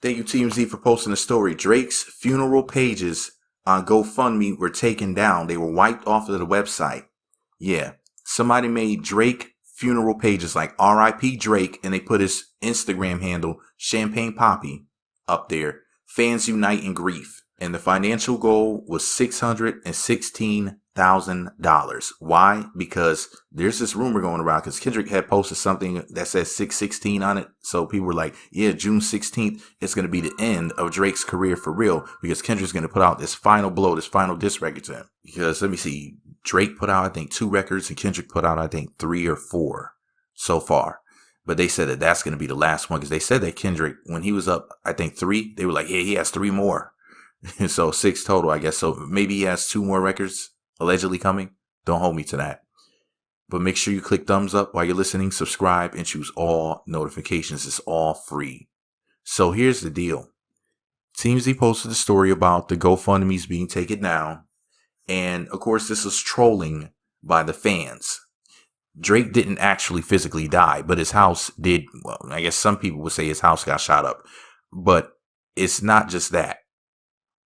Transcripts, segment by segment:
Thank you, TMZ, for posting the story. Drake's funeral pages on GoFundMe were taken down. They were wiped off of the website. Yeah, somebody made Drake funeral pages like RIP Drake, and they put his Instagram handle, Champagne Poppy, up there. Fans unite in grief. And the financial goal was $616,000. Why? Because there's this rumor going around because Kendrick had posted something that says 616 on it. So people were like, yeah, June 16th is going to be the end of Drake's career for real because Kendrick's going to put out this final blow, this final diss record to him. Because let me see, Drake put out, I think, 2 records and Kendrick put out, I think, 3 or 4 so far. But they said that that's going to be the last one because they said that Kendrick, when he was up, I think 3, they were like, yeah, he has 3 more. So 6 total, I guess. So maybe he has 2 more records allegedly coming. Don't hold me to that. But make sure you click thumbs up while you're listening, subscribe, and choose all notifications. It's all free. So here's the deal. TMZ posted a story about the GoFundMe's being taken down. And of course, this was trolling by the fans. Drake didn't actually physically die, but his house did. Well, I guess some people would say his house got shot up. But it's not just that.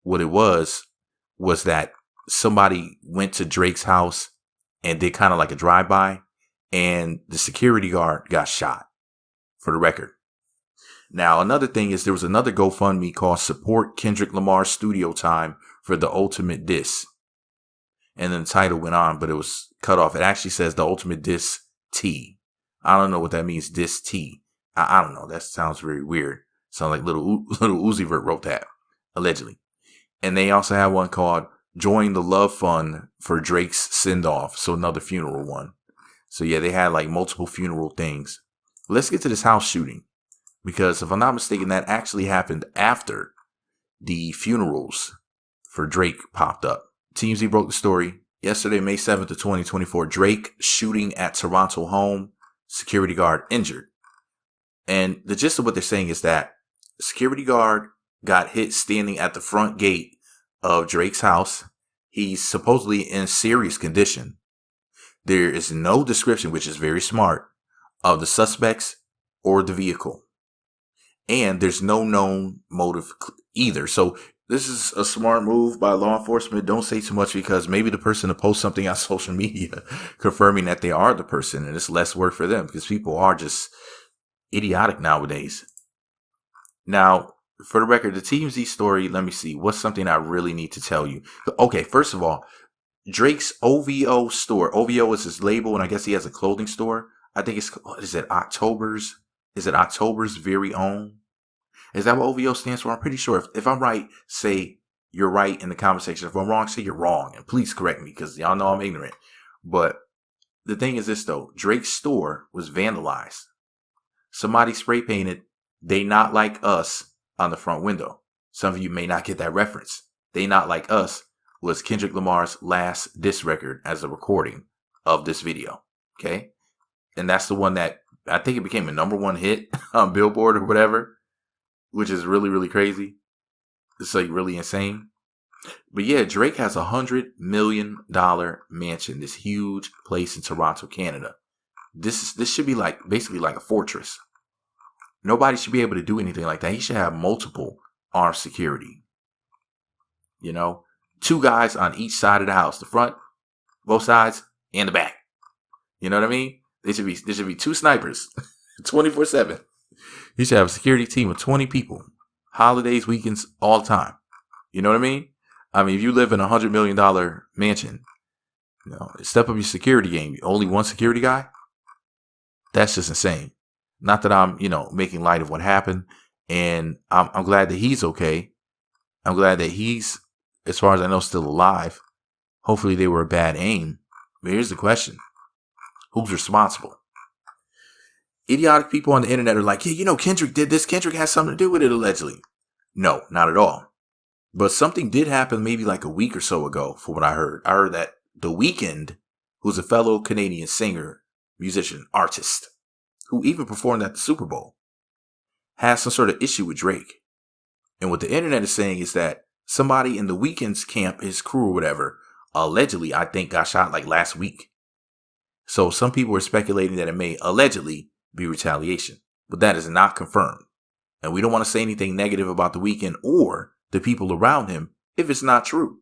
What it was that somebody went to Drake's house and did kind of like a drive-by, and the security guard got shot, for the record. Now, another thing is there was another GoFundMe called Support Kendrick Lamar's Studio Time for the Ultimate Diss. And then the title went on, but it was cut off. It actually says the Ultimate Diss T. I don't know what that means, Diss T. I don't know. That sounds very weird. Sounds like little Uzi Vert wrote that, allegedly. And they also have one called Join the Love Fund for Drake's Send-Off. So another funeral one. So yeah, they had like multiple funeral things. Let's get to this house shooting. Because if I'm not mistaken, that actually happened after the funerals for Drake popped up. TMZ broke the story. Yesterday, May 7th of 2024, Drake shooting at Toronto home. Security guard injured. And the gist of what they're saying is that security guard got hit standing at the front gate of Drake's house. He's supposedly in serious condition. There is no description, which is very smart, of the suspects or the vehicle. And there's no known motive either. So this is a smart move by law enforcement. Don't say too much because maybe the person will post something on social media confirming that they are the person, and it's less work for them because people are just idiotic nowadays. Now, for the record, the TMZ story, let me see. What's something I really need to tell you? Okay, first of all, Drake's OVO store. OVO is his label, and I guess he has a clothing store. I think it's, is it October's very own? Is that what OVO stands for? I'm pretty sure. If I'm right, say you're right in the comment section. If I'm wrong, say you're wrong. And please correct me because y'all know I'm ignorant. But the thing is this, though. Drake's store was vandalized. Somebody spray painted, "They Not Like Us" on the front window. Some of you may not get that reference. "They Not Like Us" was Kendrick Lamar's last diss record as a recording of this video. Okay? And that's the one that I think it became a #1 hit on Billboard or whatever, which is really, really crazy. It's like really insane. But yeah, Drake has $100 million mansion, this huge place in Toronto, Canada. This should be like basically like a fortress. Nobody should be able to do anything like that. He should have multiple armed security. You know, 2 guys on each side of the house, the front, both sides, and the back. You know what I mean? There should be 2 snipers, 24/7. He should have a security team of 20 people, holidays, weekends, all the time. You know what I mean? I mean, if you live in $100 million mansion, you know, step up your security game. Only 1 security guy? That's just insane. Not that I'm, making light of what happened. And I'm glad that he's okay. I'm glad that he's, as far as I know, still alive. Hopefully they were a bad aim. But here's the question. Who's responsible? Idiotic people on the internet are like, yeah, Kendrick did this. Kendrick has something to do with it, allegedly. No, not at all. But something did happen maybe like a week or so ago, from what I heard. I heard that The Weeknd, who's a fellow Canadian singer, musician, artist, who even performed at the Super Bowl, has some sort of issue with Drake. And what the internet is saying is that somebody in The Weeknd's camp, his crew or whatever, allegedly, I think, got shot like last week. So some people are speculating that it may allegedly be retaliation, but that is not confirmed. And we don't want to say anything negative about The Weeknd or the people around him if it's not true.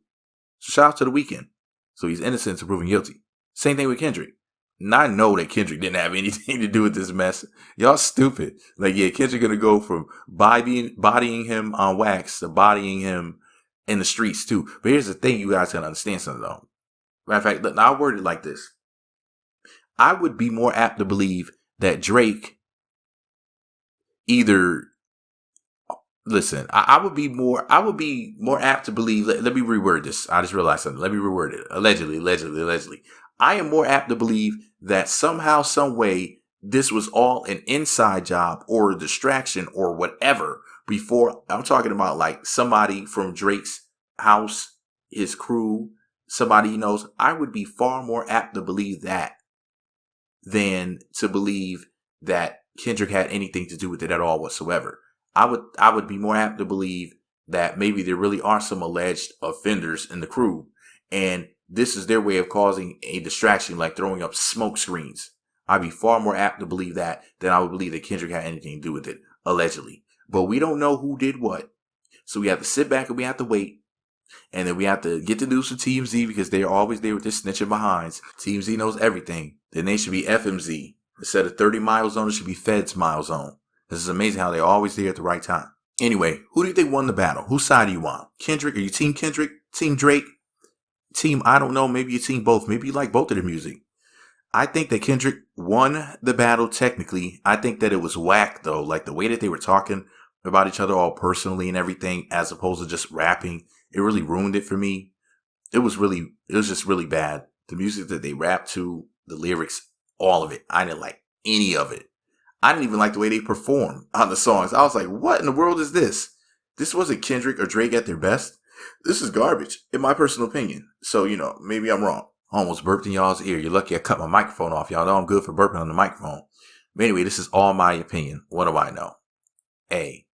So shout out to The Weeknd. So he's innocent until proven guilty. Same thing with Kendrick. And I know that Kendrick didn't have anything to do with this mess. Y'all stupid. Like, yeah, Kendrick gonna go from bodying him on wax to bodying him in the streets too. But here's the thing, you guys gotta understand something though. Matter of fact, look, now I'll word it like this. I would be more apt to believe that Drake either listen, I would be more apt to believe, let me reword this. I just realized something. Let me reword it. Allegedly. I am more apt to believe that somehow, some way, this was all an inside job or a distraction or whatever before. I'm talking about like somebody from Drake's house, his crew, somebody he knows. I would be far more apt to believe that than to believe that Kendrick had anything to do with it at all whatsoever. I would be more apt to believe that maybe there really are some alleged offenders in the crew, and this is their way of causing a distraction, like throwing up smoke screens. I'd be far more apt to believe that than I would believe that Kendrick had anything to do with it, allegedly. But we don't know who did what. So we have to sit back and we have to wait. And then we have to get the news from TMZ because they're always there with their snitching behinds. TMZ knows everything. Then they should be FMZ. Instead of 30 mile zone, it should be Feds mile zone. This is amazing how they're always there at the right time. Anyway, who do you think won the battle? Whose side are you on? Kendrick? Are you team Kendrick? Team Drake? Team, I don't know, maybe you team both. Maybe you like both of their music. I think that Kendrick won the battle technically. I think that it was whack though. Like the way that they were talking about each other all personally and everything as opposed to just rapping. It really ruined it for me. It was just really bad. The music that they rapped to, the lyrics, all of it. I didn't like any of it. I didn't even like the way they performed on the songs. I was like, what in the world is this? This wasn't Kendrick or Drake at their best. This is garbage, in my personal opinion. So, maybe I'm wrong. Almost burped in y'all's ear. You're lucky I cut my microphone off. Y'all know I'm good for burping on the microphone. But anyway, this is all my opinion. What do I know? A,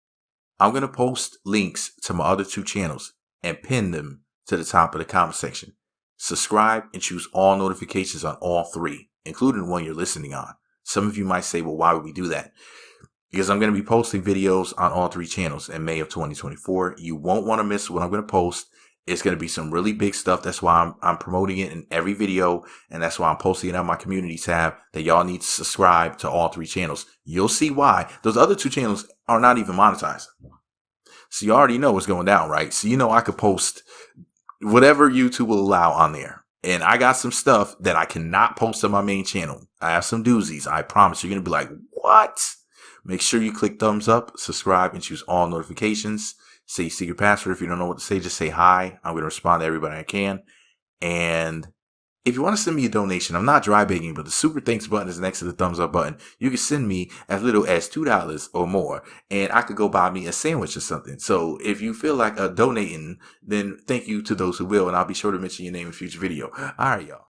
I'm going to post links to my other 2 channels and pin them to the top of the comment section. Subscribe and choose all notifications on all 3, including the one you're listening on. Some of you might say, well, why would we do that? Because I'm going to be posting videos on all 3 channels in May of 2024. You won't want to miss what I'm going to post. It's going to be some really big stuff. That's why I'm promoting it in every video. And that's why I'm posting it on my community tab that y'all need to subscribe to all 3 channels. You'll see why. Those other 2 channels are not even monetized. So you already know what's going down, right? So I could post whatever YouTube will allow on there. And I got some stuff that I cannot post on my main channel. I have some doozies. I promise you're going to be like, what? Make sure you click thumbs up, subscribe, and choose all notifications. Say secret password. If you don't know what to say, just say hi. I'm going to respond to everybody I can. And if you want to send me a donation, I'm not dry begging, but the super thanks button is next to the thumbs up button. You can send me as little as $2 or more, and I could go buy me a sandwich or something. So if you feel like donating, then thank you to those who will, and I'll be sure to mention your name in a future video. All right, y'all.